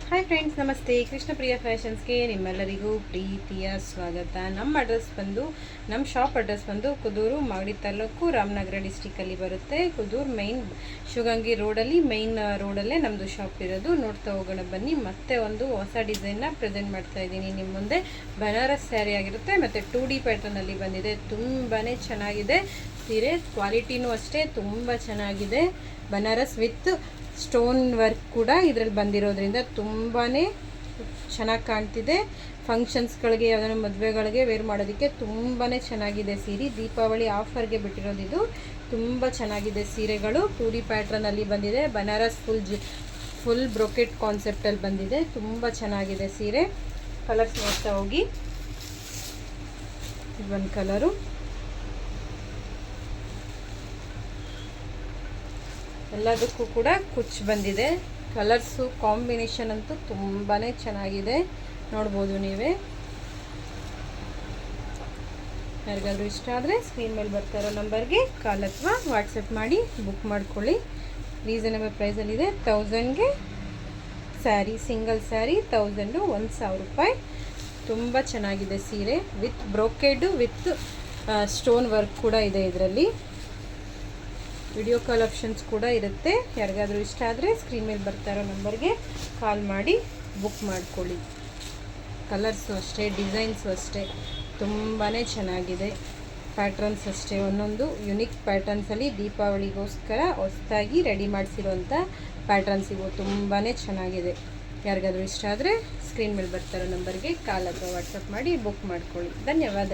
Hi friends, ನಮಸ್ತೆ. ಕೃಷ್ಣಪ್ರಿಯ ಫ್ಯಾಷನ್ಸ್ಗೆ ನಿಮ್ಮೆಲ್ಲರಿಗೂ ಪ್ರೀತಿಯ ಸ್ವಾಗತ. ನಮ್ಮ ಶಾಪ್ ಅಡ್ರೆಸ್ ಬಂದು ಕುದೂರು, ಮಾಗಡಿ ತಾಲೂಕು, ರಾಮನಗರ ಡಿಸ್ಟಿಕಲ್ಲಿ ಬರುತ್ತೆ. ಕುದೂರು ಮೈನ್ ಶಿವಗಂಗೆ ರೋಡಲ್ಲೇ ನಮ್ಮದು ಶಾಪ್ ಇರೋದು. ನೋಡ್ತಾ ಹೋಗೋಣ ಬನ್ನಿ. ಮತ್ತೆ ಒಂದು ಹೊಸ ಡಿಸೈನ್ನ ಪ್ರೆಸೆಂಟ್ ಮಾಡ್ತಾ ಇದ್ದೀನಿ ನಿಮ್ಮ ಮುಂದೆ. ಬನಾರಸ್ ಸ್ಯಾರಿ ಆಗಿರುತ್ತೆ ಮತ್ತು 2D ಪ್ಯಾಟರ್ನಲ್ಲಿ ಬಂದಿದೆ. ತುಂಬಾ ಚೆನ್ನಾಗಿದೆ ಸೀರೆ. ಕ್ವಾಲಿಟಿನೂ ಅಷ್ಟೇ ತುಂಬ ಚೆನ್ನಾಗಿದೆ. ಬನಾರಸ್ ವಿತ್ ಸ್ಟೋನ್ ವರ್ಕ್ ಕೂಡ ಇದರಲ್ಲಿ ಬಂದಿರೋದ್ರಿಂದ ತುಂಬಾ ಚೆನ್ನಾಗಿ ಕಾಣ್ತಿದೆ. ಫಂಕ್ಷನ್ಸ್ಗಳಿಗೆ, ಯಾವುದಾದ್ರು ಮದುವೆಗಳಿಗೆ ವೇರ್ ಮಾಡೋದಕ್ಕೆ ತುಂಬಾ ಚೆನ್ನಾಗಿದೆ ಸೀರೆ. ದೀಪಾವಳಿ ಆಫರ್ಗೆ ಬಿಟ್ಟಿರೋದಿದು. ತುಂಬ ಚೆನ್ನಾಗಿದೆ ಸೀರೆಗಳು. 2D ಪ್ಯಾಟ್ರನಲ್ಲಿ ಬಂದಿದೆ. ಬನಾರಸ್ ಫುಲ್ ಬ್ರೊಕೆಟ್ ಕಾನ್ಸೆಪ್ಟಲ್ಲಿ ಬಂದಿದೆ. ತುಂಬ ಚೆನ್ನಾಗಿದೆ ಸೀರೆ. ಕಲರ್ಸ್ ನೋಡ್ತಾ ಹೋಗಿ. ಒಂದು ಕಲರು, ಎಲ್ಲದಕ್ಕೂ ಕೂಡ ಕುಚ್ಚು ಬಂದಿದೆ. ಕಲರ್ಸು ಕಾಂಬಿನೇಷನ್ ಅಂತೂ ತುಂಬಾ ಚೆನ್ನಾಗಿದೆ, ನೋಡ್ಬೋದು ನೀವೇ. ಯಾರಿಗಾದ್ರೂ ಇಷ್ಟ ಆದರೆ ಸ್ಕ್ರೀನ್ ಮೇಲೆ ಬರ್ತಾ ಇರೋ ನಂಬರ್ಗೆ ಕಾಲ್ ಅಥವಾ ವಾಟ್ಸಪ್ ಮಾಡಿ ಬುಕ್ ಮಾಡ್ಕೊಳ್ಳಿ. ರೀಸನಬಲ್ ಪ್ರೈಸಲ್ಲಿದೆ. 1000ಗೆ ಸ್ಯಾರಿ, ಸಿಂಗಲ್ ಸ್ಯಾರಿ 1000, 1000 ರೂಪಾಯಿ. ತುಂಬ ಚೆನ್ನಾಗಿದೆ ಸೀರೆ. ವಿತ್ ಬ್ರೋಕೆಡು ವಿತ್ ಸ್ಟೋನ್ ವರ್ಕ್ ಕೂಡ ಇದೆ ಇದರಲ್ಲಿ. ವಿಡಿಯೋ ಕಾಲ್ ಆಪ್ಷನ್ಸ್ ಕೂಡ ಇರುತ್ತೆ. ಯಾರಿಗಾದರೂ ಇಷ್ಟ ಆದರೆ ಸ್ಕ್ರೀನ್ ಮೇಲೆ ಬರ್ತಾ ಇರೋ ನಂಬರ್ಗೆ ಕಾಲ್ ಮಾಡಿ ಬುಕ್ ಮಾಡ್ಕೊಳ್ಳಿ. ಕಲರ್ಸು ಅಷ್ಟೇ, ಡಿಸೈನ್ಸು ಅಷ್ಟೇ ತುಂಬಾ ಚೆನ್ನಾಗಿದೆ. ಪ್ಯಾಟ್ರನ್ಸ್ ಅಷ್ಟೇ, ಒಂದೊಂದು ಯುನಿಕ್ ಪ್ಯಾಟ್ರನ್ಸಲ್ಲಿ ದೀಪಾವಳಿಗೋಸ್ಕರ ಹೊಸದಾಗಿ ರೆಡಿ ಮಾಡಿಸಿರೋಂಥ ಪ್ಯಾಟ್ರನ್ಸ್ ಇವು. ತುಂಬಾ ಚೆನ್ನಾಗಿದೆ. ಯಾರಿಗಾದರೂ ಇಷ್ಟ ಆದರೆ ಸ್ಕ್ರೀನ್ ಮೇಲೆ ಬರ್ತಾ ಇರೋ ನಂಬರ್ಗೆ ಕಾಲ್ ಅಥವಾ ವಾಟ್ಸಪ್ ಮಾಡಿ ಬುಕ್ ಮಾಡ್ಕೊಳ್ಳಿ. ಧನ್ಯವಾದ.